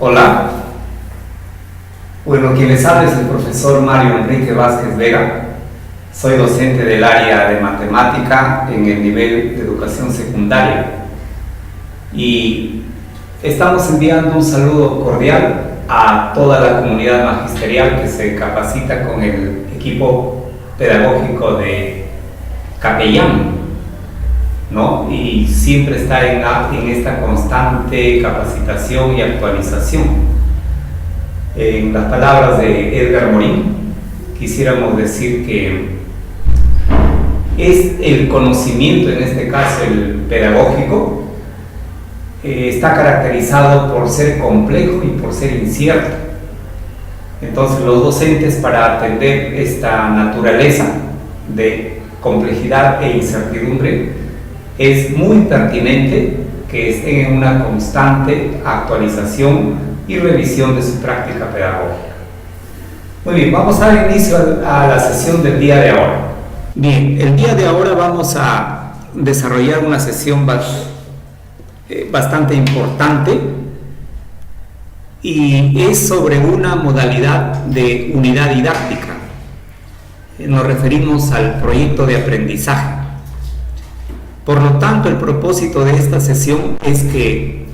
Hola, bueno, quien les habla es el profesor Mario Enrique Vázquez Vega. Soy docente del área de matemática en el nivel de educación secundaria y estamos enviando un saludo cordial a toda la comunidad magisterial que se capacita con el equipo pedagógico de Capellán, ¿no? Y siempre está en esta constante capacitación y actualización. En las palabras de Edgar Morin, quisiéramos decir que es el conocimiento, en este caso el pedagógico, está caracterizado por ser complejo y por ser incierto. Entonces los docentes, para atender esta naturaleza de complejidad e incertidumbre, es muy pertinente que estén en una constante actualización y revisión de su práctica pedagógica. Muy bien, vamos a dar inicio a la sesión del día de ahora. Bien, el día de ahora vamos a desarrollar una sesión bastante importante y es sobre una modalidad de unidad didáctica. Nos referimos al proyecto de aprendizaje. Por lo tanto, el propósito de esta sesión es que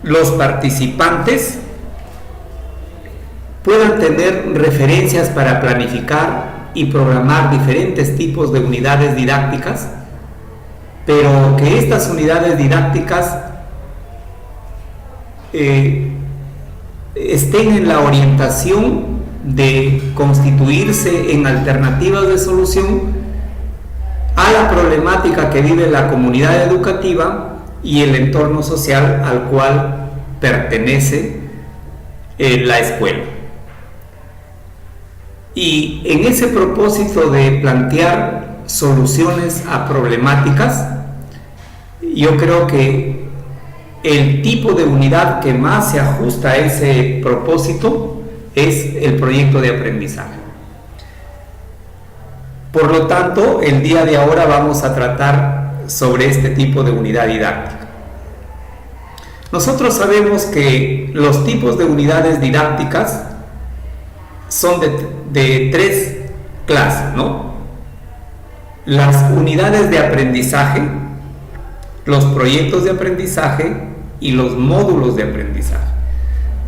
los participantes puedan tener referencias para planificar y programar diferentes tipos de unidades didácticas, pero que estas unidades didácticas estén en la orientación de constituirse en alternativas de solución a la problemática que vive la comunidad educativa y el entorno social al cual pertenece la escuela. Y en ese propósito de plantear soluciones a problemáticas, yo creo que el tipo de unidad que más se ajusta a ese propósito es el proyecto de aprendizaje. Por lo tanto, el día de ahora vamos a tratar sobre este tipo de unidad didáctica. Nosotros sabemos que los tipos de unidades didácticas son de tres clases, ¿no? Las unidades de aprendizaje, los proyectos de aprendizaje y los módulos de aprendizaje.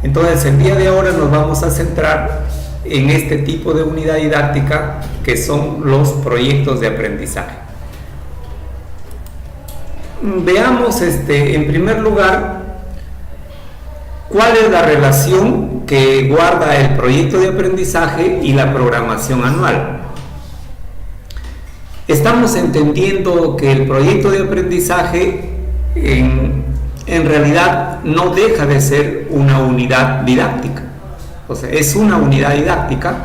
Entonces, el día de ahora nos vamos a centrar en este tipo de unidad didáctica que son los proyectos de aprendizaje. Veamos en primer lugar cuál es la relación que guarda el proyecto de aprendizaje y la programación anual. Estamos entendiendo que el proyecto de aprendizaje en realidad no deja de ser una unidad didáctica. O sea, es una unidad didáctica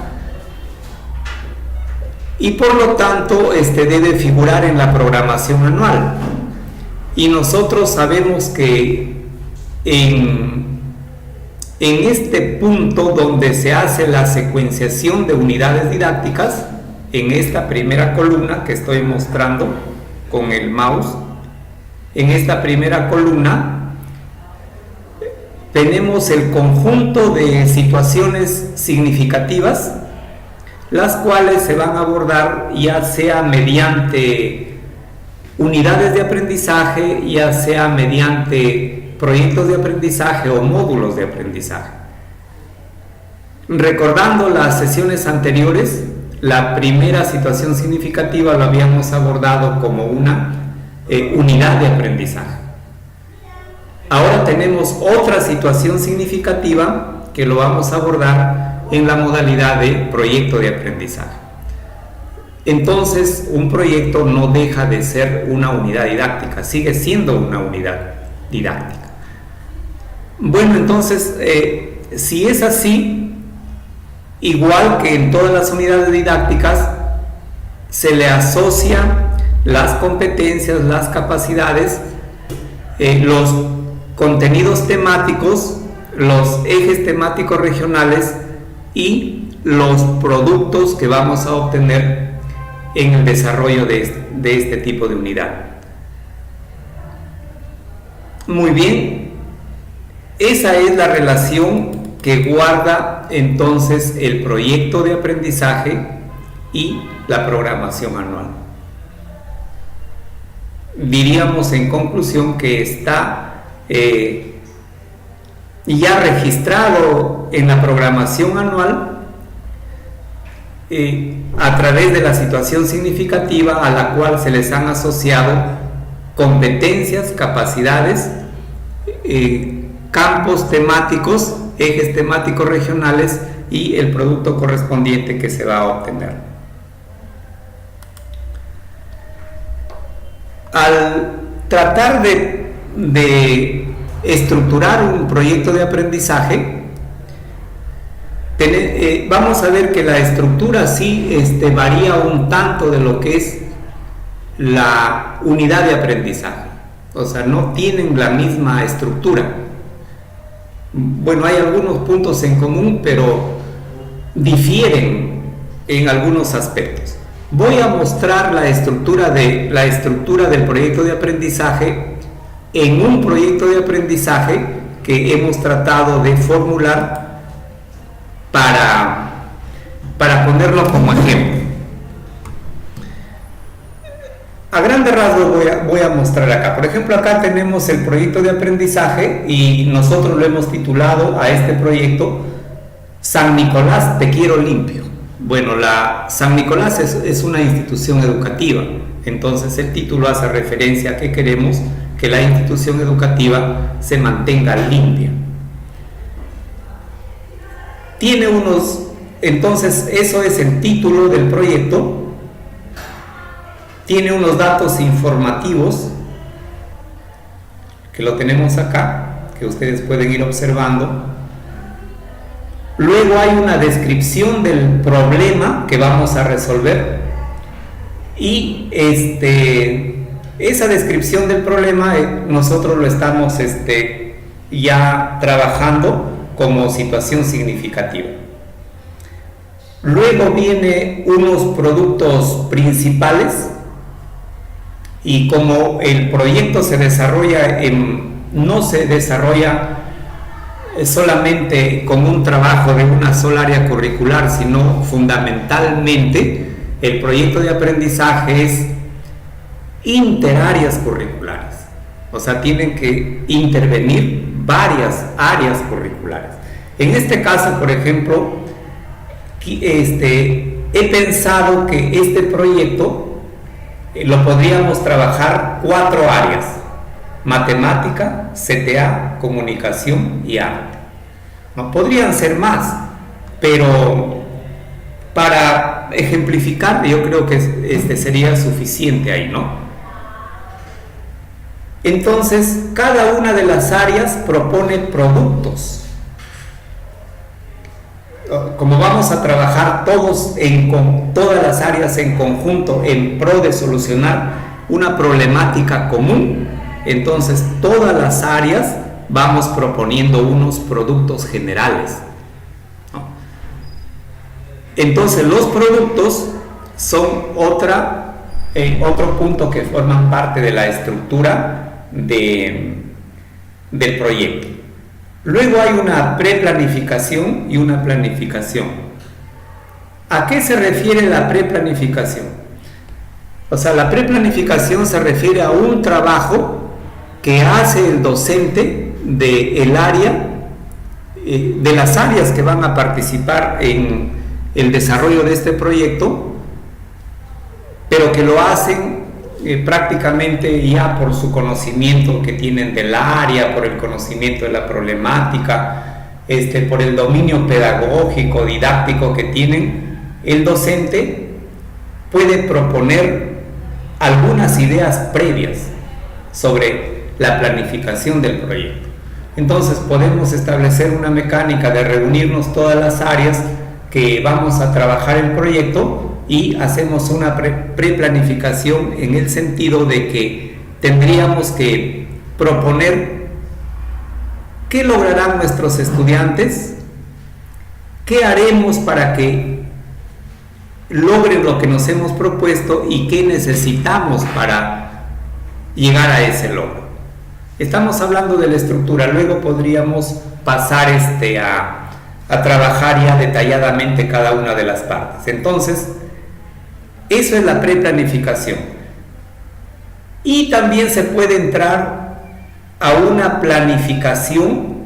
y por lo tanto debe figurar en la programación anual. Y nosotros sabemos que en este punto donde se hace la secuenciación de unidades didácticas, en esta primera columna que estoy mostrando con el mouse, en esta primera columna tenemos el conjunto de situaciones significativas, las cuales se van a abordar ya sea mediante unidades de aprendizaje, ya sea mediante proyectos de aprendizaje o módulos de aprendizaje. Recordando las sesiones anteriores, la primera situación significativa lo habíamos abordado como una unidad de aprendizaje. Ahora tenemos otra situación significativa que lo vamos a abordar en la modalidad de proyecto de aprendizaje. Entonces, un proyecto no deja de ser una unidad didáctica, sigue siendo una unidad didáctica. Bueno, entonces, si es así, igual que en todas las unidades didácticas, se le asocia las competencias, las capacidades, los contenidos temáticos, los ejes temáticos regionales y los productos que vamos a obtener en el desarrollo de este tipo de unidad. Muy bien, Esa es la relación que guarda entonces el proyecto de aprendizaje y la programación anual. Diríamos en conclusión que está ya registrado en la programación anual a través de la situación significativa a la cual se les han asociado competencias, capacidades, campos temáticos, ejes temáticos regionales y el producto correspondiente que se va a obtener. Al tratar de estructurar un proyecto de aprendizaje, vamos a ver que la estructura sí varía un tanto de lo que es la unidad de aprendizaje, o sea, no tienen la misma estructura. Bueno, hay algunos puntos en común, pero difieren en algunos aspectos. Voy a mostrar la estructura del proyecto de aprendizaje en un proyecto de aprendizaje que hemos tratado de formular para ponerlo como ejemplo. A grandes rasgos voy a mostrar acá. Por ejemplo, acá tenemos el proyecto de aprendizaje y nosotros lo hemos titulado a este proyecto San Nicolás, te quiero limpio. Bueno, San Nicolás es una institución educativa, entonces el título hace referencia a que queremos que la institución educativa se mantenga limpia. Entonces eso es el título del proyecto. Tiene unos datos informativos que lo tenemos acá, que ustedes pueden ir observando. Luego hay una descripción del problema que vamos a resolver y esa descripción del problema nosotros lo estamos ya trabajando como situación significativa. Luego viene unos productos principales. Y como el proyecto no se desarrolla solamente como un trabajo de una sola área curricular, sino fundamentalmente el proyecto de aprendizaje es interáreas curriculares. O sea, tienen que intervenir varias áreas curriculares. En este caso, por ejemplo, he pensado que este proyecto lo podríamos trabajar 4 áreas: matemática, CTA, comunicación y arte. No podrían ser más, pero para ejemplificar yo creo que sería suficiente ahí, ¿no? Entonces, cada una de las áreas propone productos. Como vamos a trabajar todas las áreas en conjunto en pro de solucionar una problemática común, entonces todas las áreas vamos proponiendo unos productos generales, ¿no? Entonces los productos son otro punto que forman parte de la estructura del proyecto. Luego hay una preplanificación y una planificación. ¿A qué se refiere la preplanificación? O sea, la preplanificación se refiere a un trabajo que hace el docente del área, de las áreas que van a participar en el desarrollo de este proyecto, pero que lo hacen prácticamente ya por su conocimiento que tienen del área, por el conocimiento de la problemática, por el dominio pedagógico, didáctico que tienen. El docente puede proponer algunas ideas previas sobre la planificación del proyecto. Entonces podemos establecer una mecánica de reunirnos todas las áreas que vamos a trabajar el proyecto y hacemos una preplanificación en el sentido de que tendríamos que proponer qué lograrán nuestros estudiantes, qué haremos para que logren lo que nos hemos propuesto y qué necesitamos para llegar a ese logro. Estamos hablando de la estructura, luego podríamos pasar a trabajar ya detalladamente cada una de las partes. Entonces, eso es la preplanificación. Y también se puede entrar a una planificación,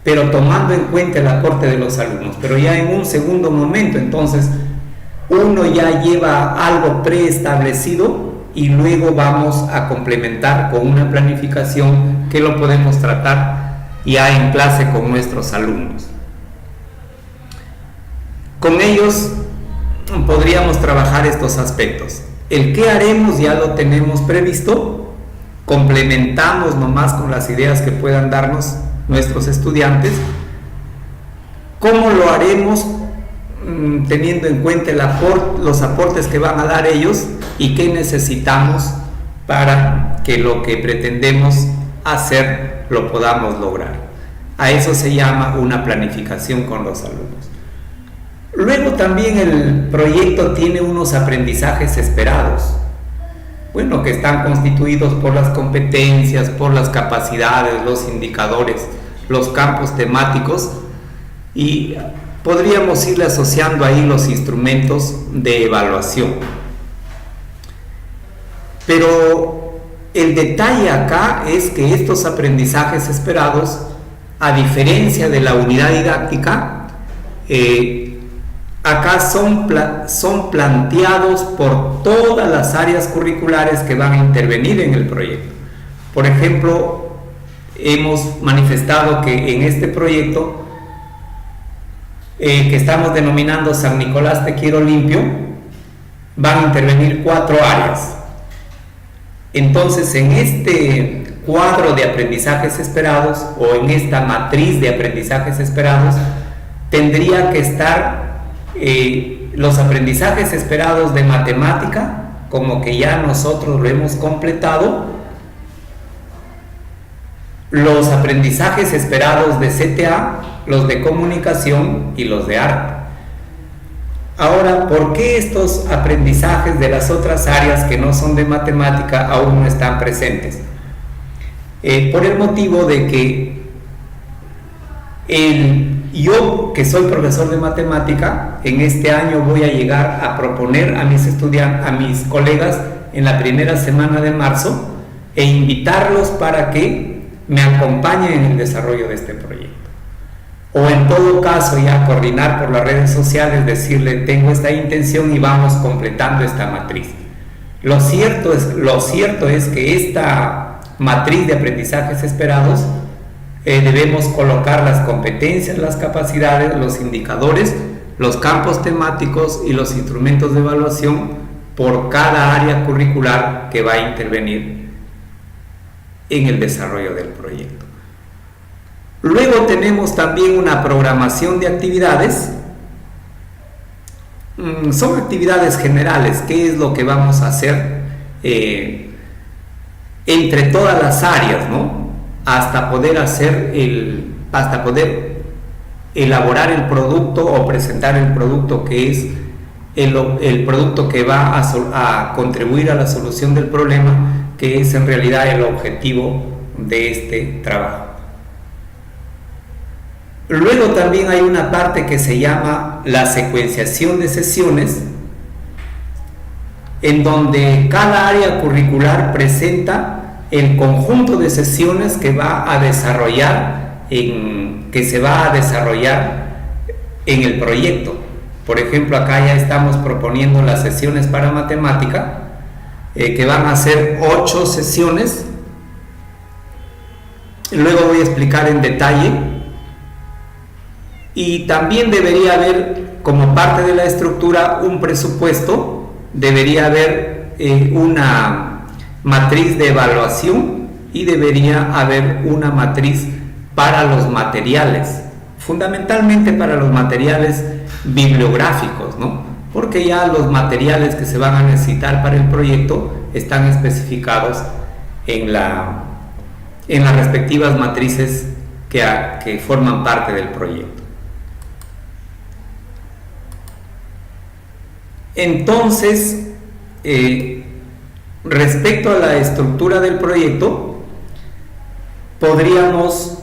pero tomando en cuenta el aporte de los alumnos, pero ya en un segundo momento. Entonces, uno ya lleva algo preestablecido y luego vamos a complementar con una planificación que lo podemos tratar ya en clase con nuestros alumnos. Con ellos podríamos trabajar estos aspectos. El qué haremos ya lo tenemos previsto, complementamos nomás con las ideas que puedan darnos nuestros estudiantes. ¿Cómo lo haremos? Teniendo en cuenta los aportes que van a dar ellos y qué necesitamos para que lo que pretendemos hacer lo podamos lograr. A eso se llama una planificación con los alumnos. Luego también el proyecto tiene unos aprendizajes esperados, bueno, que están constituidos por las competencias, por las capacidades, los indicadores, los campos temáticos, y podríamos irle asociando ahí los instrumentos de evaluación. Pero el detalle acá es que estos aprendizajes esperados, a diferencia de la unidad didáctica, acá son planteados por todas las áreas curriculares que van a intervenir en el proyecto. Por ejemplo, hemos manifestado que en este proyecto que estamos denominando San Nicolás Te Quiero Limpio, van a intervenir 4 áreas. Entonces, en este cuadro de aprendizajes esperados o en esta matriz de aprendizajes esperados, tendría que estar los aprendizajes esperados de matemática, como que ya nosotros lo hemos completado, los aprendizajes esperados de CTA, los de comunicación y los de arte. Ahora, ¿por qué estos aprendizajes de las otras áreas que no son de matemática aún no están presentes? Por el motivo de que yo, que soy profesor de matemática, en este año voy a llegar a proponer a mis estudiantes, a mis colegas en la primera semana de marzo, e invitarlos para que me acompañen en el desarrollo de este proyecto. O en todo caso ya coordinar por las redes sociales, decirle tengo esta intención y vamos completando esta matriz. Lo cierto es que esta matriz de aprendizajes esperados debemos colocar las competencias, las capacidades, los indicadores, los campos temáticos y los instrumentos de evaluación por cada área curricular que va a intervenir en el desarrollo del proyecto. Luego tenemos también una programación de actividades. Son actividades generales, qué es lo que vamos a hacer entre todas las áreas, ¿no? Hasta poder elaborar el producto o presentar el producto que es el producto que va a contribuir a la solución del problema, que es en realidad el objetivo de este trabajo. Luego también hay una parte que se llama la secuenciación de sesiones, en donde cada área curricular presenta el conjunto de sesiones que se va a desarrollar en el proyecto. Por ejemplo, acá ya estamos proponiendo las sesiones para matemática, que van a ser 8 sesiones. Luego voy a explicar en detalle. Y también debería haber, como parte de la estructura, un presupuesto, debería haber una matriz de evaluación y debería haber una matriz para los materiales, fundamentalmente para los materiales bibliográficos, ¿no? Porque ya los materiales que se van a necesitar para el proyecto están especificados en las respectivas matrices que forman parte del proyecto. Entonces, respecto a la estructura del proyecto, podríamos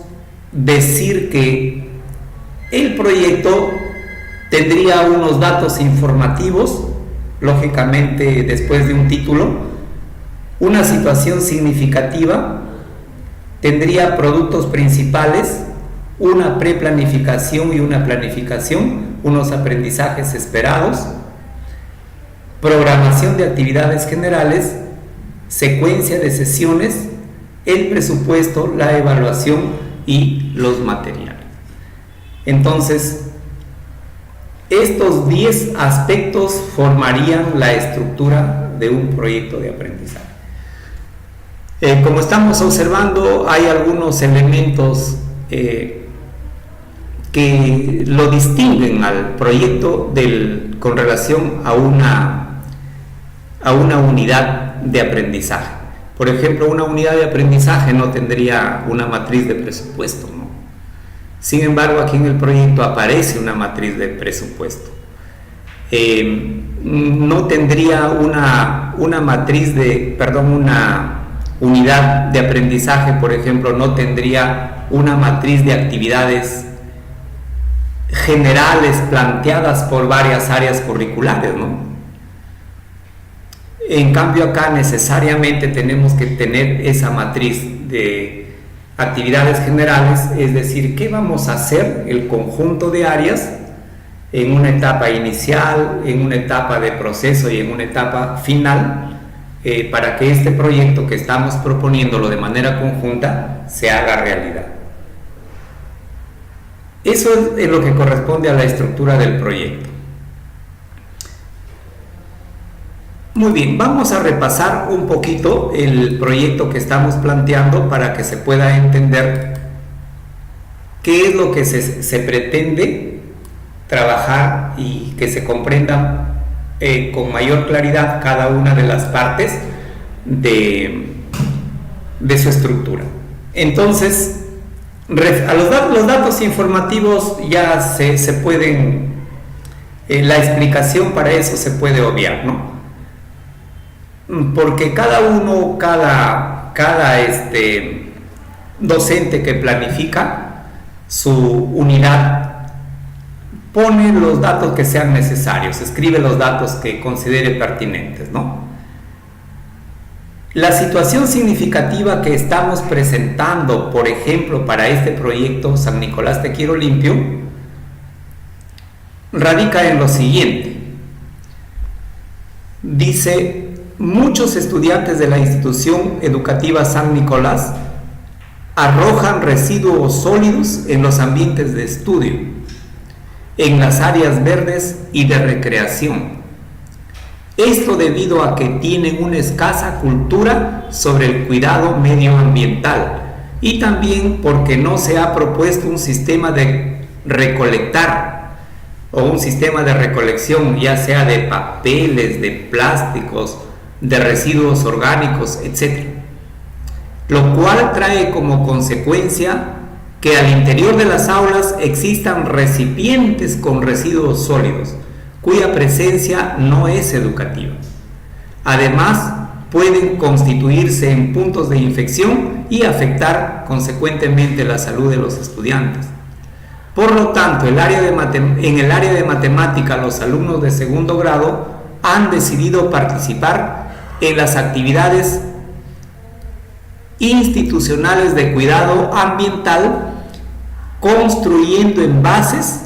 decir que el proyecto tendría unos datos informativos, lógicamente después de un título, una situación significativa, tendría productos principales, una preplanificación y una planificación, unos aprendizajes esperados, programación de actividades generales, secuencia de sesiones, el presupuesto, la evaluación y los materiales. Entonces, estos 10 aspectos formarían la estructura de un proyecto de aprendizaje. Como estamos observando, hay algunos elementos que lo distinguen al proyecto con relación a una unidad de aprendizaje. Por ejemplo, una unidad de aprendizaje no tendría una matriz de presupuesto, ¿no? Sin embargo, aquí en el proyecto aparece una matriz de presupuesto. No tendría una unidad de aprendizaje, por ejemplo, no tendría una matriz de actividades generales planteadas por varias áreas curriculares, ¿no? En cambio, acá necesariamente tenemos que tener esa matriz de actividades generales, es decir, ¿qué vamos a hacer el conjunto de áreas en una etapa inicial, en una etapa de proceso y en una etapa final, para que este proyecto que estamos proponiéndolo de manera conjunta se haga realidad? Eso es lo que corresponde a la estructura del proyecto. Muy bien, vamos a repasar un poquito el proyecto que estamos planteando para que se pueda entender qué es lo que se pretende trabajar y que se comprenda con mayor claridad cada una de las partes de su estructura. Entonces, los datos informativos ya se pueden, la explicación para eso se puede obviar, ¿no? Porque cada docente que planifica su unidad pone los datos que sean necesarios, escribe los datos que considere pertinentes, ¿no? La situación significativa que estamos presentando, por ejemplo, para este proyecto San Nicolás Te Quiero Limpio, radica en lo siguiente. Dice: muchos estudiantes de la institución educativa San Nicolás arrojan residuos sólidos en los ambientes de estudio, en las áreas verdes y de recreación. Esto debido a que tienen una escasa cultura sobre el cuidado medioambiental y también porque no se ha propuesto un sistema de recolectar o un sistema de recolección, ya sea de papeles, de plásticos, de residuos orgánicos, etc. Lo cual trae como consecuencia que al interior de las aulas existan recipientes con residuos sólidos, cuya presencia no es educativa. Además, pueden constituirse en puntos de infección y afectar consecuentemente la salud de los estudiantes. Por lo tanto, en el área de matemática, los alumnos de segundo grado han decidido participar en las actividades institucionales de cuidado ambiental, construyendo envases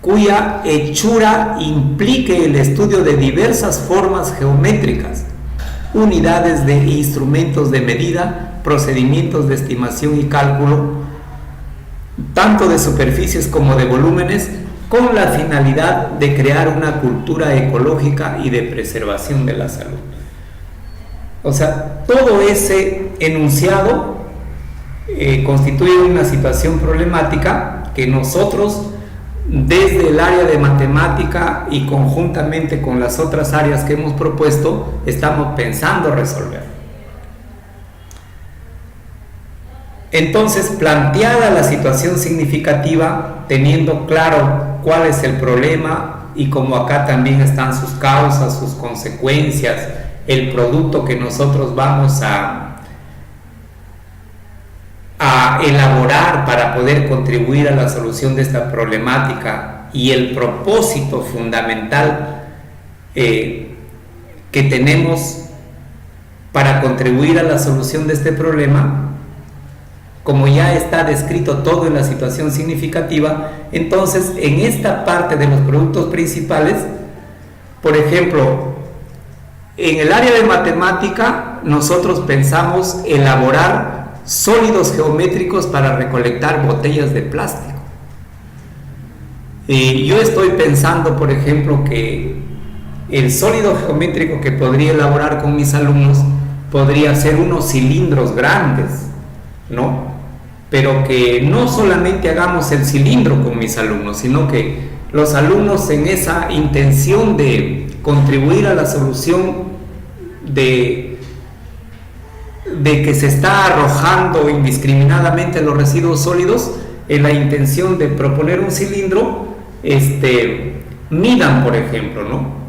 cuya hechura implique el estudio de diversas formas geométricas, unidades de instrumentos de medida, procedimientos de estimación y cálculo, tanto de superficies como de volúmenes, con la finalidad de crear una cultura ecológica y de preservación de la salud. O sea, todo ese enunciado constituye una situación problemática que nosotros, desde el área de matemática y conjuntamente con las otras áreas que hemos propuesto, estamos pensando resolver. Entonces, planteada la situación significativa, teniendo claro cuál es el problema y como acá también están sus causas, sus consecuencias, el producto que nosotros vamos a a elaborar para poder contribuir a la solución de esta problemática y el propósito fundamental que tenemos para contribuir a la solución de este problema, como ya está descrito todo en la situación significativa, entonces en esta parte de los productos principales, por ejemplo, en el área de matemática nosotros pensamos elaborar sólidos geométricos para recolectar botellas de plástico. Yo estoy pensando, por ejemplo, que el sólido geométrico que podría elaborar con mis alumnos podría ser unos cilindros grandes, ¿no? Pero que no solamente hagamos el cilindro con mis alumnos, sino que los alumnos, en esa intención de contribuir a la solución de que se está arrojando indiscriminadamente los residuos sólidos, en la intención de proponer un cilindro, midan, por ejemplo, ¿no?,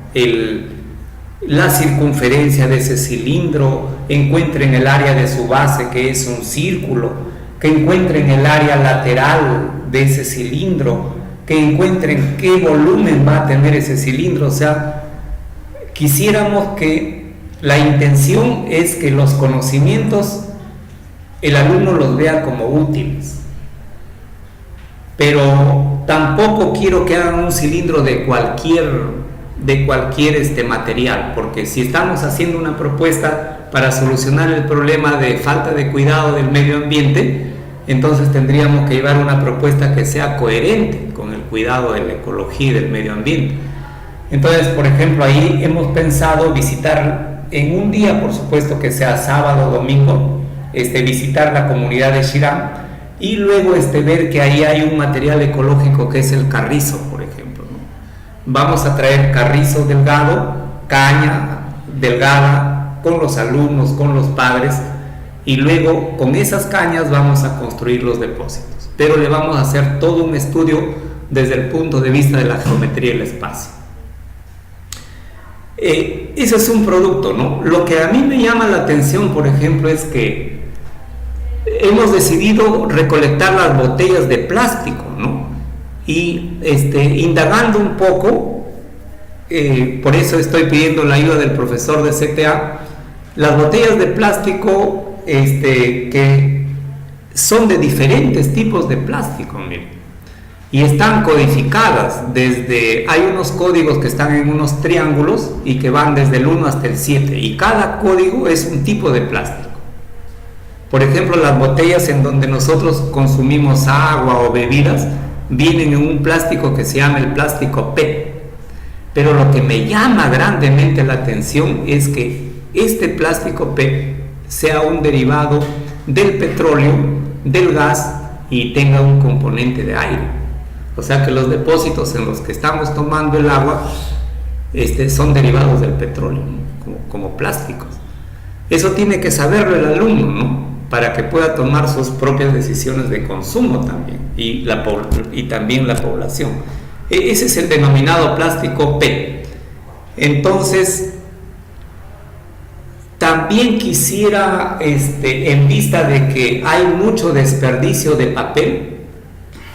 la circunferencia de ese cilindro, encuentren el área de su base, que es un círculo, que encuentren el área lateral de ese cilindro, que encuentren qué volumen va a tener ese cilindro. O sea, quisiéramos que la intención es que los conocimientos el alumno los vea como útiles, pero tampoco quiero que hagan un cilindro de cualquier material, porque si estamos haciendo una propuesta para solucionar el problema de falta de cuidado del medio ambiente, entonces tendríamos que llevar una propuesta que sea coherente con el cuidado de la ecología y del medio ambiente. Entonces, por ejemplo, ahí hemos pensado visitar en un día, por supuesto que sea sábado o domingo, visitar la comunidad de Xirán y luego ver que ahí hay un material ecológico que es el carrizo, por ejemplo, ¿no? Vamos a traer carrizo delgado, caña delgada, con los alumnos, con los padres, y luego con esas cañas vamos a construir los depósitos, pero le vamos a hacer todo un estudio desde el punto de vista de la geometría del espacio. Eso es un producto, ¿no? Lo que a mí me llama la atención, por ejemplo, es que hemos decidido recolectar las botellas de plástico, ¿no? Y indagando un poco, por eso estoy pidiendo la ayuda del profesor de CTA, las botellas de plástico que son de diferentes tipos de plástico, miren, y están codificadas hay unos códigos que están en unos triángulos y que van desde el 1 hasta el 7, y cada código es un tipo de plástico. Por ejemplo, las botellas en donde nosotros consumimos agua o bebidas vienen en un plástico que se llama el plástico PET, pero lo que me llama grandemente la atención es que este plástico PET sea un derivado del petróleo, del gas, y tenga un componente de aire. O sea que los depósitos en los que estamos tomando el agua son derivados del petróleo, ¿no? como plásticos. Eso tiene que saberlo el alumno, ¿no?, para que pueda tomar sus propias decisiones de consumo también, y también la población. Ese es el denominado plástico PET. Entonces, también quisiera, en vista de que hay mucho desperdicio de papel,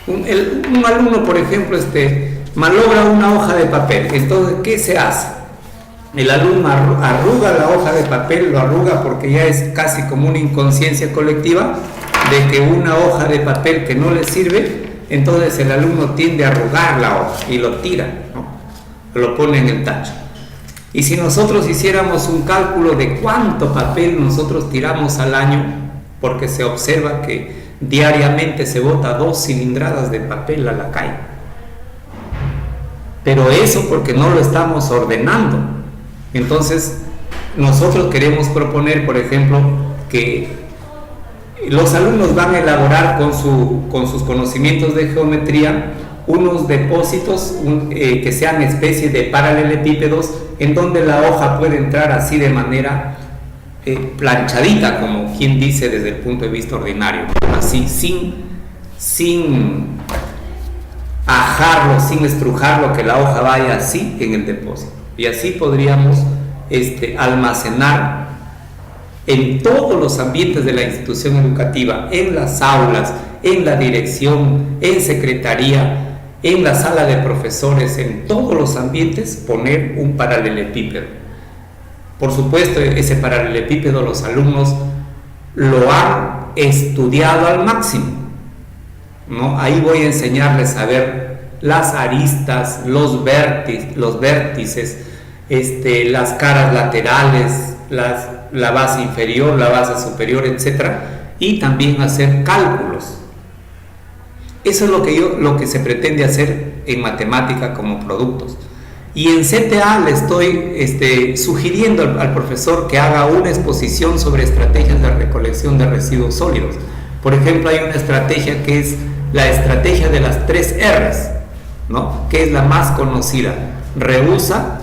un alumno, por ejemplo, malogra una hoja de papel. Entonces, ¿qué se hace? El alumno arruga la hoja de papel, lo arruga porque ya es casi como una inconsciencia colectiva de que una hoja de papel que no le sirve, entonces el alumno tiende a arrugar la hoja y lo tira, ¿no?, lo pone en el tacho. Y si nosotros hiciéramos un cálculo de cuánto papel nosotros tiramos al año, porque se observa que diariamente se bota 2 cilindradas de papel a la calle, pero eso porque no lo estamos ordenando. Entonces nosotros queremos proponer, por ejemplo, que los alumnos van a elaborar con sus conocimientos de geometría unos depósitos que sean especie de paralelepípedos, en donde la hoja puede entrar así de manera planchadita, como quien dice desde el punto de vista ordinario, así sin ajarlo, sin estrujarlo, que la hoja vaya así en el depósito, y así podríamos almacenar en todos los ambientes de la institución educativa, en las aulas, en la dirección, en secretaría, en la sala de profesores, en todos los ambientes, poner un paralelepípedo. Por supuesto, ese paralelepípedo los alumnos lo han estudiado al máximo, ¿no? Ahí voy a enseñarles a ver las aristas, los vértices, las caras laterales, la base inferior, la base superior, etcétera, y también hacer cálculos. Eso es lo que se pretende hacer en matemática como productos. Y en CTA le estoy sugiriendo al profesor que haga una exposición sobre estrategias de recolección de residuos sólidos. Por ejemplo, hay una estrategia que es la estrategia de las 3 R's, ¿no? Que es la más conocida: reusa,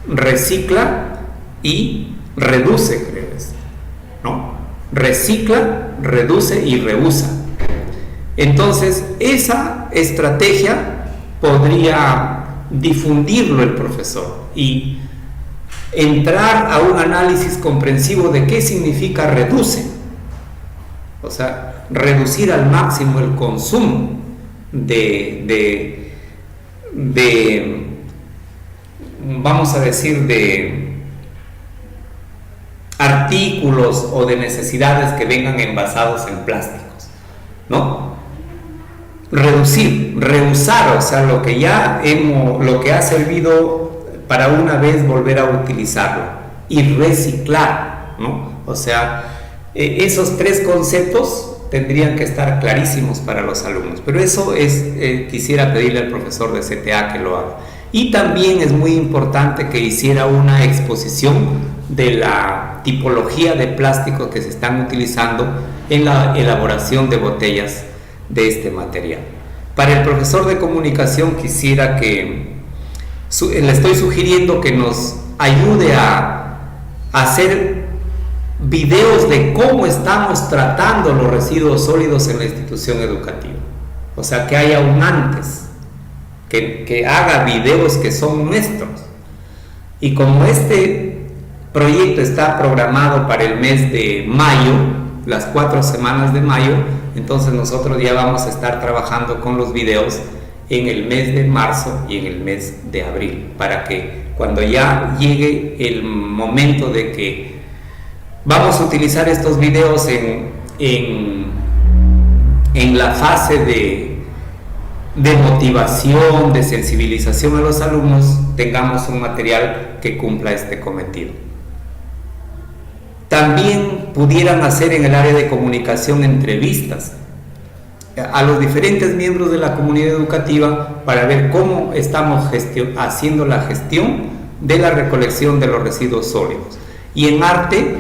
recicla y reduce, creo es, ¿no? Recicla, reduce y reusa. Entonces, esa estrategia podría difundirlo el profesor y entrar a un análisis comprensivo de qué significa reduce, o sea, reducir al máximo el consumo de vamos a decir, de artículos o de necesidades que vengan envasados en plásticos, ¿no? Reducir, reusar, o sea, lo que ha servido para una vez volver a utilizarlo, y reciclar, ¿no? O sea, esos 3 conceptos tendrían que estar clarísimos para los alumnos, pero eso quisiera pedirle al profesor de CTA que lo haga. Y también es muy importante que hiciera una exposición de la tipología de plástico que se están utilizando en la elaboración de botellas de este material. Para el profesor de comunicación quisiera le estoy sugiriendo que nos ayude a hacer videos de cómo estamos tratando los residuos sólidos en la institución educativa. O sea, que haya un antes, que haga videos que son nuestros. Y como este proyecto está programado para el mes de mayo, las 4 semanas de mayo, entonces nosotros ya vamos a estar trabajando con los videos en el mes de marzo y en el mes de abril, para que cuando ya llegue el momento de que vamos a utilizar estos videos en la fase de motivación, de sensibilización a los alumnos, tengamos un material que cumpla este cometido. También pudieran hacer en el área de comunicación entrevistas a los diferentes miembros de la comunidad educativa para ver cómo estamos haciendo la gestión de la recolección de los residuos sólidos. Y en arte,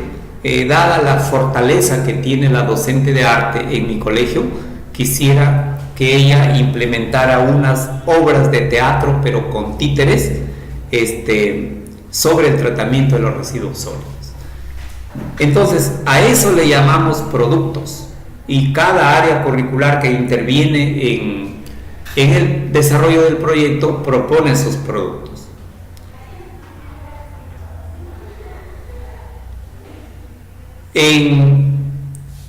dada la fortaleza que tiene la docente de arte en mi colegio, quisiera que ella implementara unas obras de teatro, pero con títeres, sobre el tratamiento de los residuos sólidos. Entonces, a eso le llamamos productos, y cada área curricular que interviene en el desarrollo del proyecto propone sus productos. En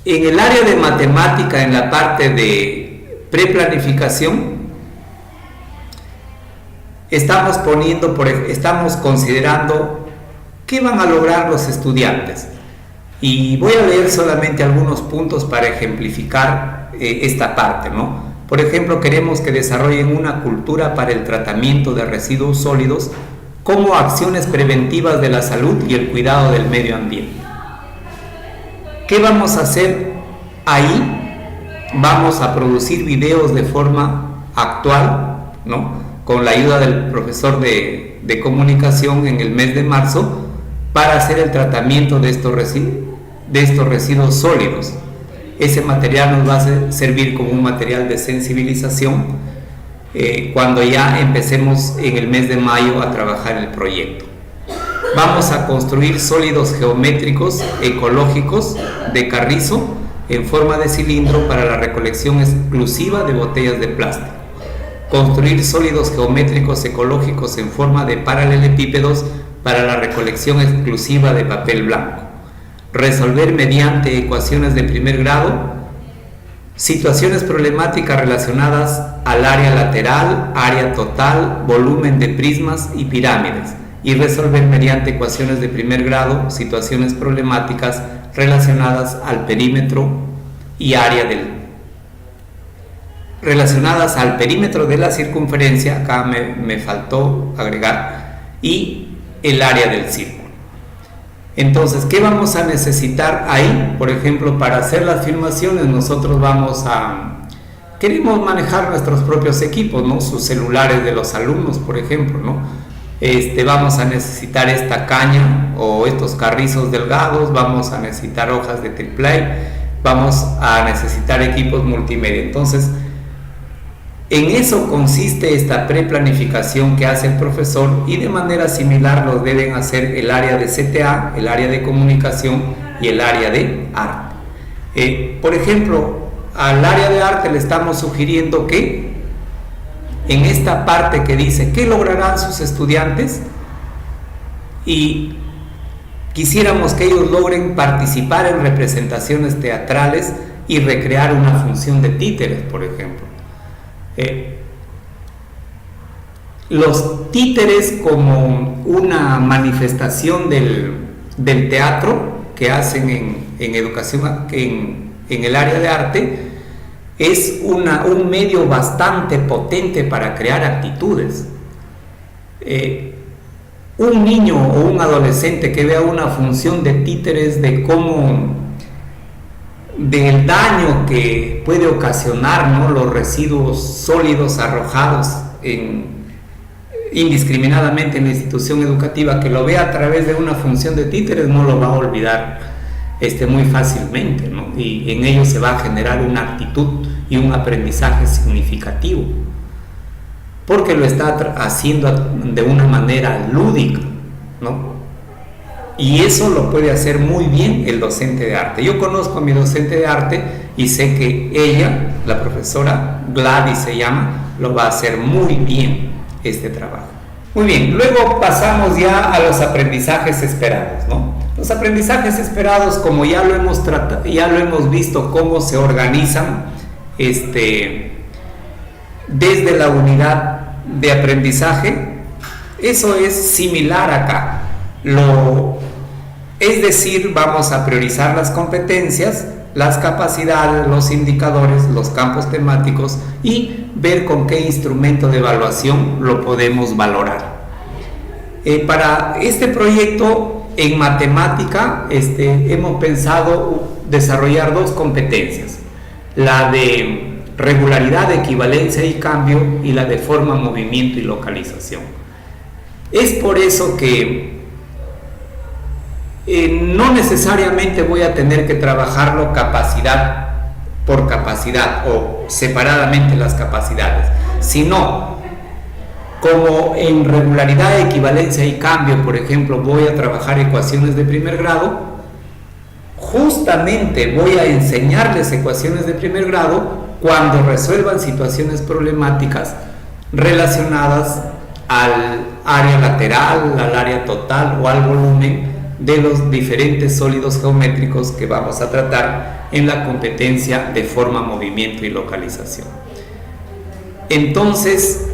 el área de matemática, en la parte de preplanificación, estamos considerando qué van a lograr los estudiantes. Y voy a leer solamente algunos puntos para ejemplificar esta parte, ¿no? Por ejemplo, queremos que desarrollen una cultura para el tratamiento de residuos sólidos como acciones preventivas de la salud y el cuidado del medio ambiente. ¿Qué vamos a hacer ahí? Vamos a producir videos de forma actual, ¿no? Con la ayuda del profesor de comunicación en el mes de marzo, para hacer el tratamiento de estos residuos sólidos. Ese material nos va a servir como un material de sensibilización cuando ya empecemos en el mes de mayo a trabajar el proyecto. Vamos a construir sólidos geométricos ecológicos de carrizo en forma de cilindro para la recolección exclusiva de botellas de plástico. Construir sólidos geométricos ecológicos en forma de paralelepípedos para la recolección exclusiva de papel blanco. resolver mediante ecuaciones de primer grado situaciones problemáticas relacionadas al área lateral, área total, volumen de prismas y pirámides, y resolver mediante ecuaciones de primer grado situaciones problemáticas relacionadas al perímetro y área relacionadas al perímetro de la circunferencia, acá me faltó agregar, y el área del círculo. Entonces, ¿qué vamos a necesitar ahí? Por ejemplo, para hacer las filmaciones nosotros queremos manejar nuestros propios equipos, ¿no? Sus celulares de los alumnos, por ejemplo, ¿no? Vamos a necesitar esta caña o estos carrizos delgados, vamos a necesitar hojas de triplay, vamos a necesitar equipos multimedia. Entonces, en eso consiste esta preplanificación que hace el profesor, y de manera similar lo deben hacer el área de CTA, el área de comunicación y el área de arte. Por ejemplo, al área de arte le estamos sugiriendo que en esta parte que dice ¿qué lograrán sus estudiantes? Y quisiéramos que ellos logren participar en representaciones teatrales y recrear una función de títeres, por ejemplo. Los títeres como una manifestación del teatro que hacen en educación, en el área de arte, es un medio bastante potente para crear actitudes. Un niño o un adolescente que vea una función de títeres del daño que puede ocasionar, ¿no?, los residuos sólidos arrojados indiscriminadamente en la institución educativa, que lo vea a través de una función de títeres, no lo va a olvidar muy fácilmente, ¿no? Y en ello se va a generar una actitud y un aprendizaje significativo, porque lo está haciendo de una manera lúdica, ¿no? Y eso lo puede hacer muy bien el docente de arte. Yo conozco a mi docente de arte y sé que ella, la profesora Gladys se llama, lo va a hacer muy bien este trabajo. Muy bien, luego pasamos ya a los aprendizajes esperados, ¿no? Los aprendizajes esperados, como ya lo hemos visto cómo se organizan desde la unidad de aprendizaje, eso es similar acá. Es decir, vamos a priorizar las competencias, las capacidades, los indicadores, los campos temáticos, y ver con qué instrumento de evaluación lo podemos valorar. Para este proyecto en matemática hemos pensado desarrollar dos competencias: la de regularidad, equivalencia y cambio, y la de forma, movimiento y localización. Es por eso que no necesariamente voy a tener que trabajarlo capacidad por capacidad o separadamente las capacidades, sino como en regularidad, equivalencia y cambio, por ejemplo, voy a trabajar ecuaciones de primer grado, justamente voy a enseñarles ecuaciones de primer grado cuando resuelvan situaciones problemáticas relacionadas al área lateral, al área total o al volumen de los diferentes sólidos geométricos que vamos a tratar en la competencia de forma, movimiento y localización. Entonces,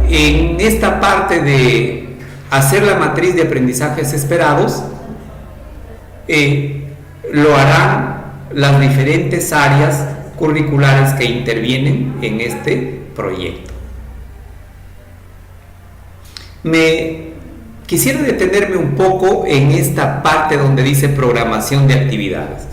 en esta parte de hacer la matriz de aprendizajes esperados, lo harán las diferentes áreas curriculares que intervienen en este proyecto. Quisiera detenerme un poco en esta parte donde dice programación de actividades.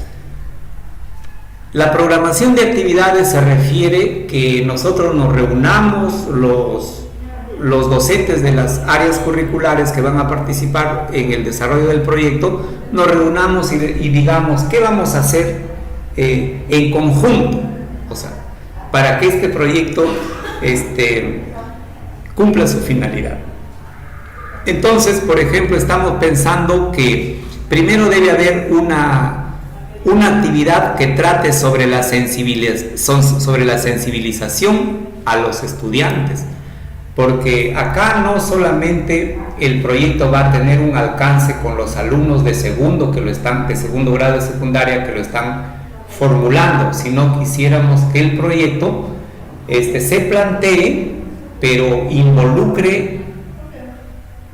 La programación de actividades se refiere que nosotros nos reunamos, los docentes de las áreas curriculares que van a participar en el desarrollo del proyecto, nos reunamos y digamos qué vamos a hacer en conjunto, o sea, para que este proyecto cumpla su finalidad. Entonces, por ejemplo, estamos pensando que primero debe haber una actividad que trate sobre la sensibilización a los estudiantes. porque acá no solamente el proyecto va a tener un alcance con los alumnos de segundo grado de secundaria que lo están formulando, sino quisiéramos que el proyecto se plantee, pero involucre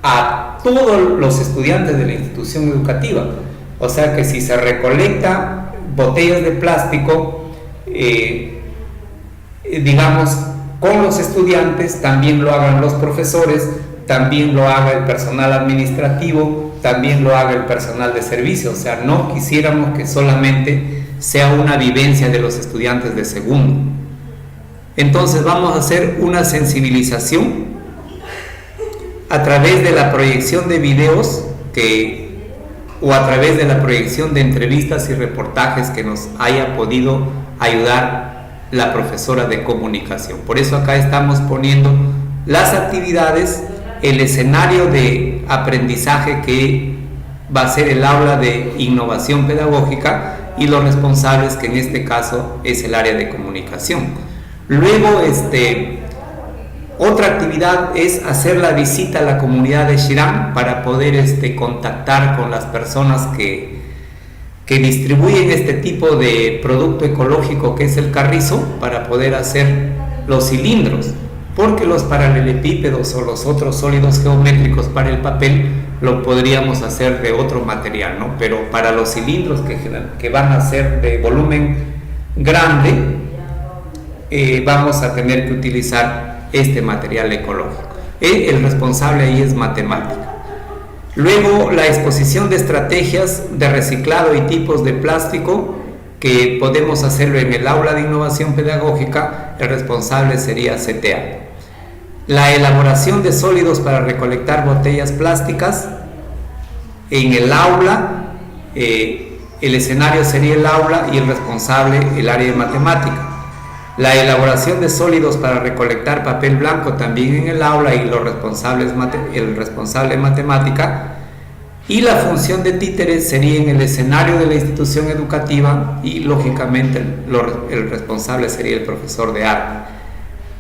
a todos los estudiantes de la institución educativa. O sea que si se recolecta botellas de plástico, digamos, con los estudiantes, también lo hagan los profesores, también lo haga el personal administrativo, también lo haga el personal de servicio. O sea, no quisiéramos que solamente sea una vivencia de los estudiantes de segundo. Entonces vamos a hacer una sensibilización a través de la proyección de videos o a través de la proyección de entrevistas y reportajes que nos haya podido ayudar la profesora de comunicación. Por eso acá estamos poniendo las actividades, el escenario de aprendizaje que va a ser el aula de innovación pedagógica y los responsables, que en este caso es el área de comunicación. Luego, otra actividad es hacer la visita a la comunidad de Xirán para poder contactar con las personas que distribuyen este tipo de producto ecológico que es el carrizo, para poder hacer los cilindros, porque los paralelepípedos o los otros sólidos geométricos para el papel lo podríamos hacer de otro material, ¿no? Pero para los cilindros que van a ser de volumen grande, vamos a tener que utilizar este material ecológico. El responsable ahí es matemática. Luego, la exposición de estrategias de reciclado y tipos de plástico, que podemos hacerlo en el aula de innovación pedagógica, el responsable sería CTA. La elaboración de sólidos para recolectar botellas plásticas, en el aula, el escenario sería el aula y el responsable el área de matemática. La elaboración de sólidos para recolectar papel blanco también en el aula y los responsables, el responsable de matemática. Y la función de títeres sería en el escenario de la institución educativa y lógicamente el responsable sería el profesor de arte.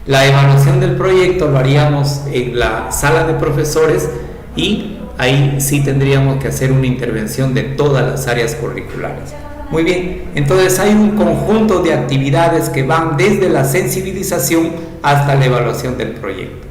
La evaluación del proyecto lo haríamos en la sala de profesores y ahí sí tendríamos que hacer una intervención de todas las áreas curriculares. Muy bien, entonces hay un conjunto de actividades que van desde la sensibilización hasta la evaluación del proyecto,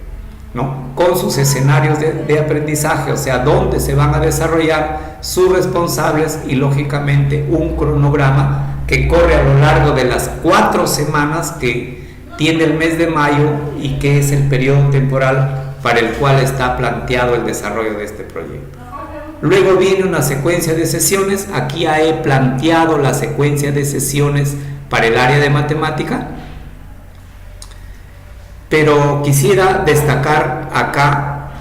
¿no? Con sus escenarios de aprendizaje, o sea, dónde se van a desarrollar sus responsables y lógicamente un cronograma que corre a lo largo de las 4 semanas que tiene el mes de mayo y que es el periodo temporal para el cual está planteado el desarrollo de este proyecto. Luego viene una secuencia de sesiones. Aquí ya he planteado la secuencia de sesiones para el área de matemática, pero quisiera destacar acá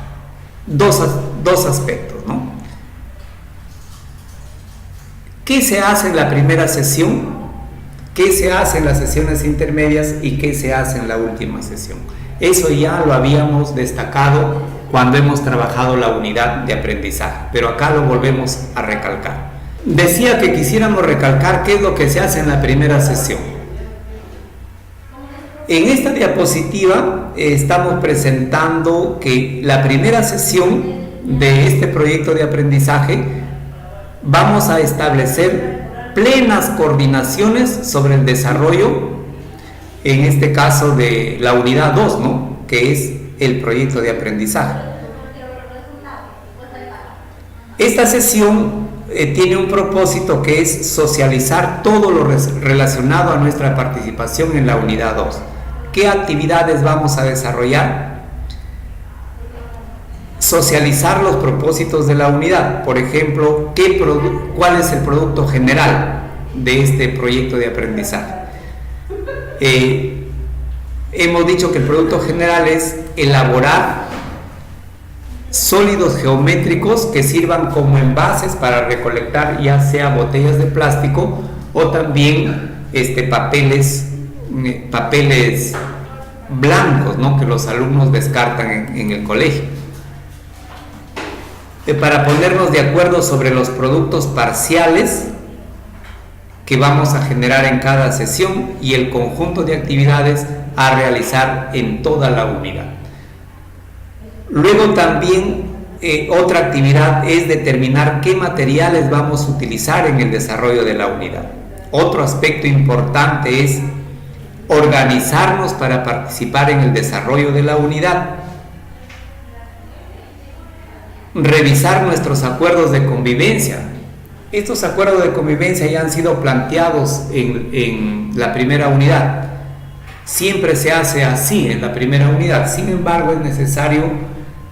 dos aspectos, ¿no? ¿Qué se hace en la primera sesión? ¿Qué se hace en las sesiones intermedias? ¿Y qué se hace en la última sesión? Eso ya lo habíamos destacado cuando hemos trabajado la unidad de aprendizaje, pero acá lo volvemos a recalcar. Decía que quisiéramos recalcar qué es lo que se hace en la primera sesión. En esta diapositiva estamos presentando que la primera sesión de este proyecto de aprendizaje vamos a establecer plenas coordinaciones sobre el desarrollo, en este caso de la unidad 2, ¿no? Que es el proyecto de aprendizaje. Esta sesión tiene un propósito que es socializar todo lo relacionado a nuestra participación en la unidad 2. ¿Qué actividades vamos a desarrollar? Socializar los propósitos de la unidad. Por ejemplo, ¿cuál es el producto general de este proyecto de aprendizaje? Hemos dicho que el producto general es elaborar sólidos geométricos que sirvan como envases para recolectar ya sea botellas de plástico o también papeles blancos, ¿no? Que los alumnos descartan en el colegio. Para ponernos de acuerdo sobre los productos parciales que vamos a generar en cada sesión y el conjunto de actividades a realizar en toda la unidad. Luego también otra actividad es determinar qué materiales vamos a utilizar en el desarrollo de la unidad. Otro aspecto importante es organizarnos para participar en el desarrollo de la unidad. Revisar nuestros acuerdos de convivencia. Estos acuerdos de convivencia ya han sido planteados en la primera unidad. Siempre se hace así en la primera unidad. Sin embargo, es necesario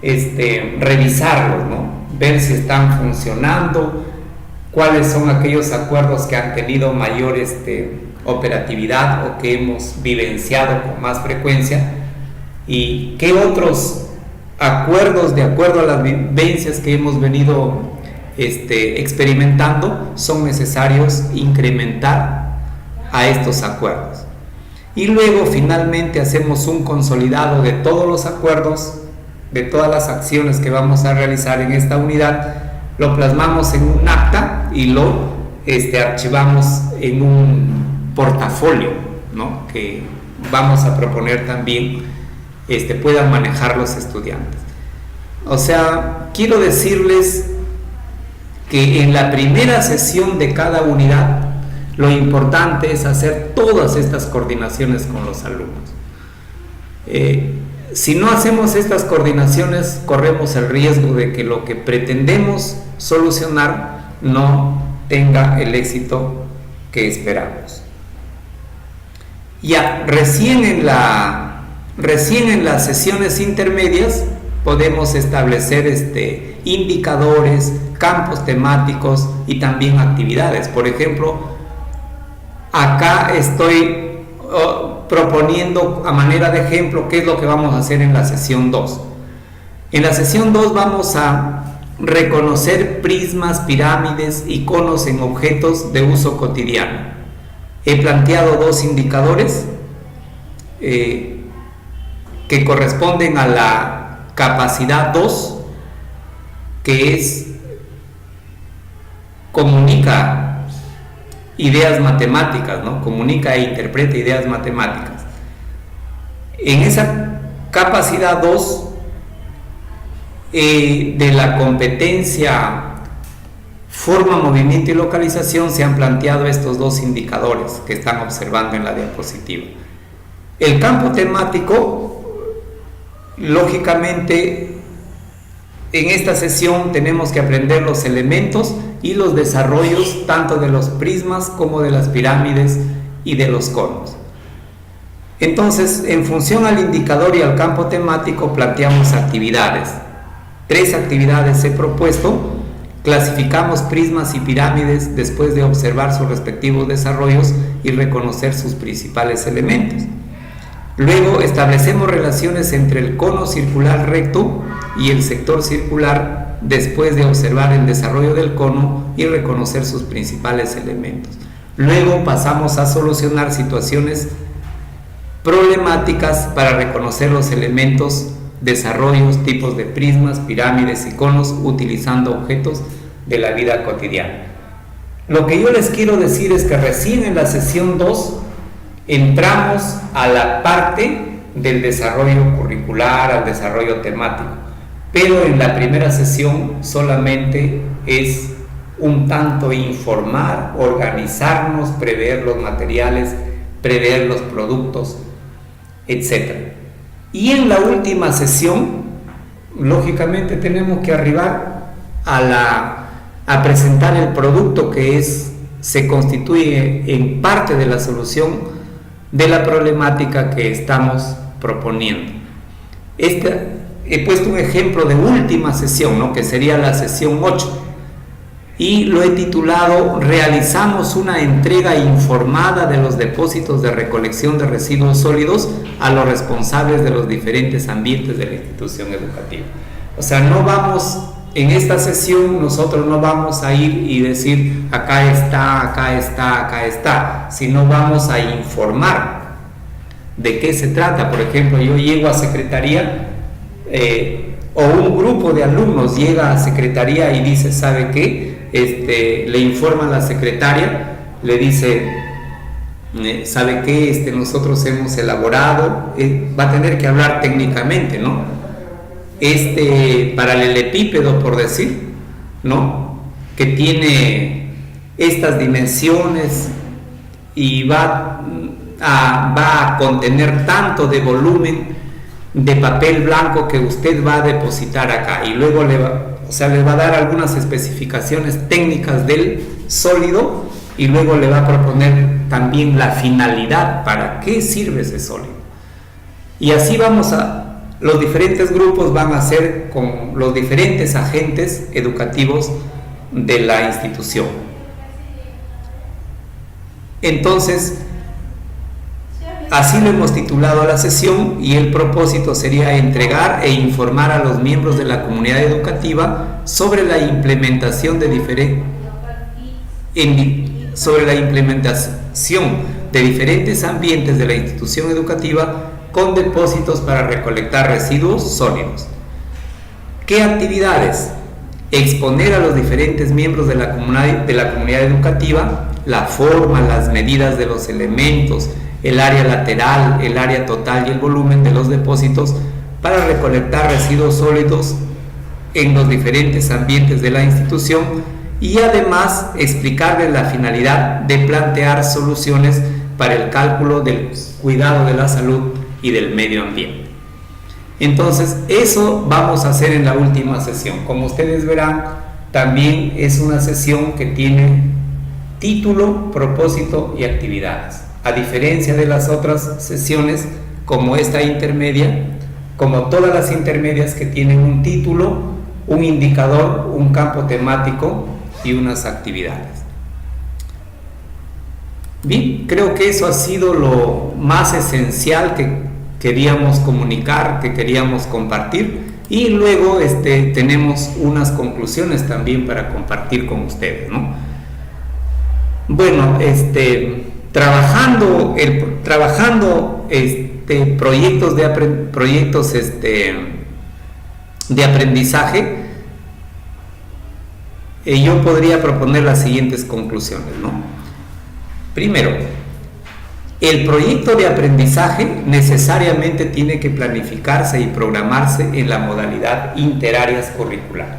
revisarlos, ¿no? Ver si están funcionando, cuáles son aquellos acuerdos que han tenido mayor operatividad o que hemos vivenciado con más frecuencia, y qué otros acuerdos, de acuerdo a las vivencias que hemos venido experimentando, son necesarios incrementar a estos acuerdos. Y luego finalmente hacemos un consolidado de todos los acuerdos, de todas las acciones que vamos a realizar en esta unidad, lo plasmamos en un acta y lo archivamos en un portafolio, ¿no? Que vamos a proponer también puedan manejar los estudiantes. O sea, quiero decirles que en la primera sesión de cada unidad lo importante es hacer todas estas coordinaciones con los alumnos. Si no hacemos estas coordinaciones, corremos el riesgo de que lo que pretendemos solucionar no tenga el éxito que esperamos. Ya, recién en las sesiones intermedias podemos establecer indicadores, campos temáticos y también actividades. Por ejemplo, acá estoy proponiendo a manera de ejemplo qué es lo que vamos a hacer en la sesión 2. En la sesión 2 vamos a reconocer prismas, pirámides y conos en objetos de uso cotidiano. He planteado 2 indicadores que corresponden a la capacidad 2, que es comunica ideas matemáticas, ¿no? Comunica e interpreta ideas matemáticas. En esa capacidad 2 de la competencia forma, movimiento y localización se han planteado estos 2 indicadores que están observando en la diapositiva. El campo temático, lógicamente, en esta sesión tenemos que aprender los elementos y los desarrollos tanto de los prismas como de las pirámides y de los conos. Entonces, en función al indicador y al campo temático, planteamos actividades. 3 actividades he propuesto. Clasificamos prismas y pirámides después de observar sus respectivos desarrollos y reconocer sus principales elementos. Luego establecemos relaciones entre el cono circular recto y el sector circular después de observar el desarrollo del cono y reconocer sus principales elementos. Luego pasamos a solucionar situaciones problemáticas para reconocer los elementos, desarrollos, tipos de prismas, pirámides y conos utilizando objetos de la vida cotidiana. Lo que yo les quiero decir es que recién en la sesión 2 entramos a la parte del desarrollo curricular, al desarrollo temático, pero en la primera sesión solamente es un tanto informar, organizarnos, prever los materiales, prever los productos, etc. Y en la última sesión, lógicamente tenemos que arribar a presentar el producto que se constituye en parte de la solución de la problemática que estamos proponiendo. He puesto un ejemplo de última sesión, ¿no? Que sería la sesión 8, y lo he titulado "Realizamos una entrega informada de los depósitos de recolección de residuos sólidos a los responsables de los diferentes ambientes de la institución educativa". O sea, no vamos, en esta sesión nosotros no vamos a ir y decir acá está, acá está, acá está, sino vamos a informar de qué se trata. Por ejemplo, yo llego a secretaría o un grupo de alumnos llega a secretaría y dice, ¿sabe qué? Le informa a la secretaria, le dice, ¿sabe qué? Nosotros hemos elaborado, va a tener que hablar técnicamente, ¿no? este paralelepípedo, por decir, ¿no? Que tiene estas dimensiones y va a contener tanto de volumen de papel blanco que usted va a depositar acá, y luego le va a dar algunas especificaciones técnicas del sólido, y luego le va a proponer también la finalidad, para qué sirve ese sólido. Y así los diferentes grupos van a ser con los diferentes agentes educativos de la institución. Entonces, así lo hemos titulado a la sesión, y el propósito sería entregar e informar a los miembros de la comunidad educativa sobre la implementación de diferentes ambientes de la institución educativa con depósitos para recolectar residuos sólidos. ¿Qué actividades? Exponer a los diferentes miembros de la comunidad educativa la forma, las medidas de los elementos, el área lateral, el área total y el volumen de los depósitos para recolectar residuos sólidos en los diferentes ambientes de la institución, y además explicarles la finalidad de plantear soluciones para el cálculo del cuidado de la salud y del medio ambiente. Entonces, eso vamos a hacer en la última sesión. Como ustedes verán, también es una sesión que tiene título, propósito y actividades. A diferencia de las otras sesiones, como esta intermedia, como todas las intermedias que tienen un título, un indicador, un campo temático y unas actividades. Bien, creo que eso ha sido lo más esencial que queríamos comunicar, que queríamos compartir, y luego tenemos unas conclusiones también para compartir con ustedes, ¿no? Bueno, trabajando proyectos de aprendizaje, yo podría proponer las siguientes conclusiones, ¿no? Primero, el proyecto de aprendizaje necesariamente tiene que planificarse y programarse en la modalidad interáreas curriculares.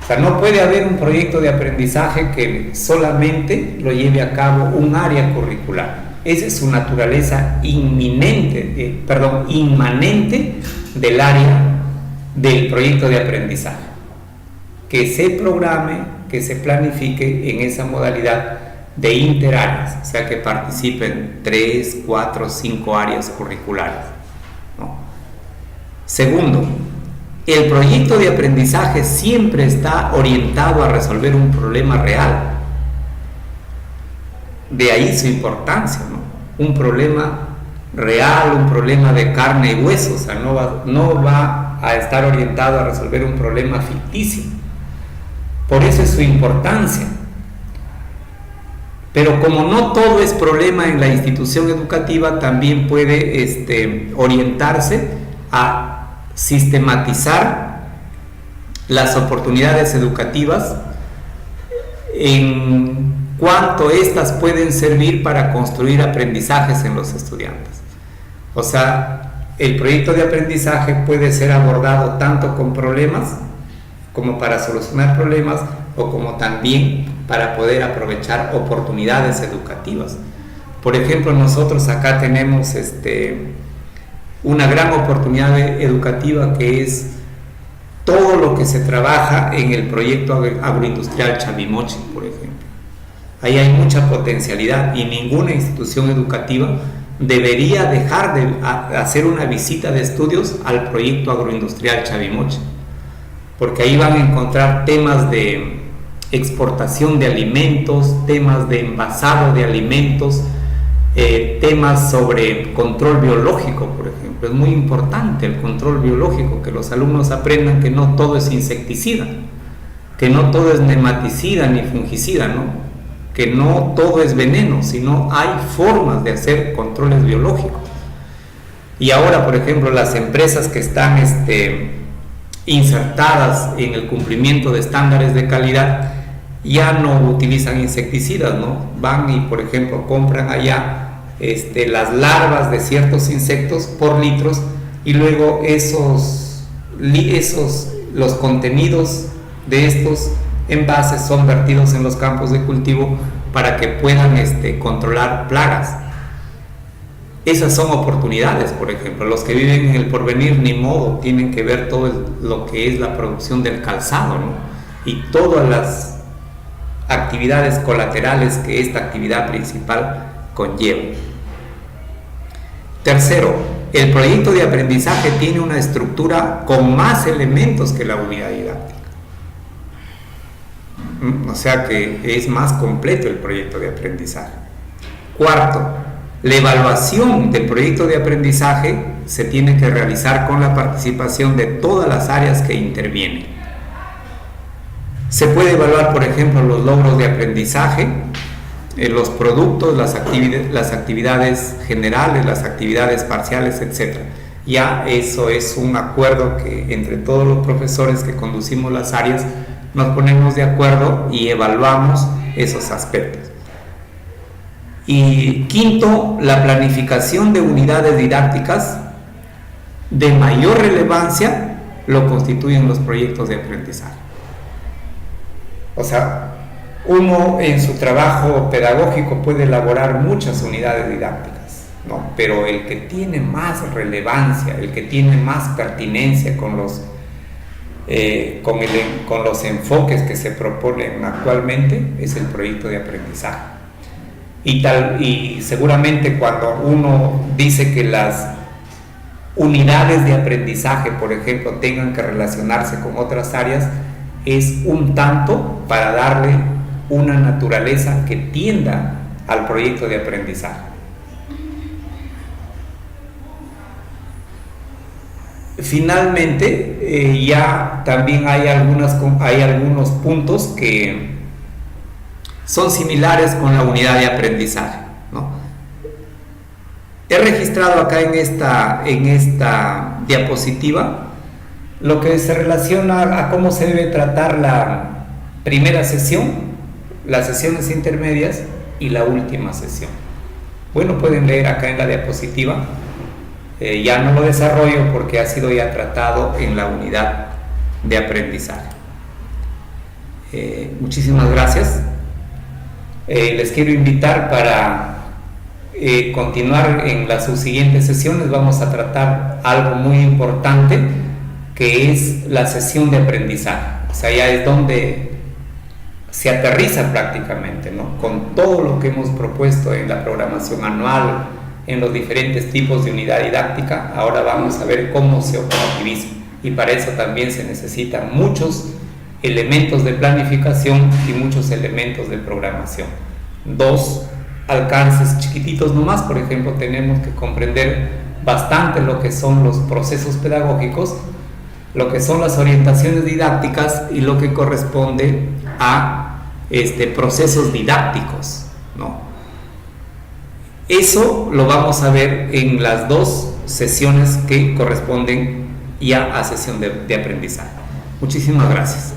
O sea, no puede haber un proyecto de aprendizaje que solamente lo lleve a cabo un área curricular. Esa es su naturaleza inmanente del área del proyecto de aprendizaje. Que se programe, que se planifique en esa modalidad de interáreas, o sea, que participen 3, 4, 5 áreas curriculares, ¿no? Segundo, el proyecto de aprendizaje siempre está orientado a resolver un problema real. De ahí su importancia, ¿no? Un problema real, un problema de carne y hueso, o sea, no va a estar orientado a resolver un problema ficticio. Por eso es su importancia. Pero como no todo es problema en la institución educativa, también puede orientarse a sistematizar las oportunidades educativas en cuanto éstas pueden servir para construir aprendizajes en los estudiantes. O sea, el proyecto de aprendizaje puede ser abordado tanto con problemas, como para solucionar problemas, o como también para poder aprovechar oportunidades educativas. Por ejemplo, nosotros acá tenemos una gran oportunidad educativa, que es todo lo que se trabaja en el proyecto agroindustrial Chavimochi, por ejemplo. Ahí hay mucha potencialidad, y ninguna institución educativa debería dejar de hacer una visita de estudios al proyecto agroindustrial Chavimochi, porque ahí van a encontrar temas de exportación de alimentos, temas de envasado de alimentos, temas sobre control biológico, por ejemplo. Es muy importante el control biológico, que los alumnos aprendan que no todo es insecticida, que no todo es nematicida ni fungicida, ¿no? Que no todo es veneno, sino hay formas de hacer controles biológicos. Y ahora, por ejemplo, las empresas que están insertadas en el cumplimiento de estándares de calidad ya no utilizan insecticidas, ¿no? Van y, por ejemplo, compran allá las larvas de ciertos insectos por litros, y luego los contenidos de estos envases son vertidos en los campos de cultivo para que puedan controlar plagas. Esas son oportunidades. Por ejemplo, los que viven en el porvenir, ni modo, tienen que ver todo lo que es la producción del calzado, ¿no? Y todas las actividades colaterales que esta actividad principal conlleva. Tercero, el proyecto de aprendizaje tiene una estructura con más elementos que la unidad didáctica. O sea que es más completo el proyecto de aprendizaje. Cuarto, la evaluación del proyecto de aprendizaje se tiene que realizar con la participación de todas las áreas que intervienen. Se puede evaluar, por ejemplo, los logros de aprendizaje, los productos, las actividades generales, las actividades parciales, etc. Ya eso es un acuerdo que entre todos los profesores que conducimos las áreas nos ponemos de acuerdo y evaluamos esos aspectos. Y quinto, la planificación de unidades didácticas de mayor relevancia lo constituyen los proyectos de aprendizaje. O sea, uno en su trabajo pedagógico puede elaborar muchas unidades didácticas, ¿no? Pero el que tiene más relevancia, el que tiene más pertinencia con los enfoques que se proponen actualmente es el proyecto de aprendizaje. Y seguramente cuando uno dice que las unidades de aprendizaje, por ejemplo, tengan que relacionarse con otras áreas, es un tanto para darle una naturaleza que tienda al proyecto de aprendizaje. Finalmente, ya también hay algunos puntos que son similares con la unidad de aprendizaje, ¿no? He registrado acá en esta diapositiva lo que se relaciona a cómo se debe tratar la primera sesión, las sesiones intermedias y la última sesión. Bueno, pueden leer acá en la diapositiva. Ya no lo desarrollo porque ha sido ya tratado en la unidad de aprendizaje. Muchísimas gracias. Les quiero invitar para continuar en las subsiguientes sesiones. Vamos a tratar algo muy importante que es la sesión de aprendizaje. O sea, ya es donde se aterriza prácticamente, ¿no? Con todo lo que hemos propuesto en la programación anual, en los diferentes tipos de unidad didáctica. Ahora vamos a ver cómo se operativiza, y para eso también se necesitan muchos elementos de planificación y muchos elementos de programación. Dos alcances chiquititos nomás. Por ejemplo, tenemos que comprender bastante lo que son los procesos pedagógicos, lo que son las orientaciones didácticas y lo que corresponde a procesos didácticos, ¿no? Eso lo vamos a ver en las dos sesiones que corresponden ya a sesión de aprendizaje. Muchísimas gracias.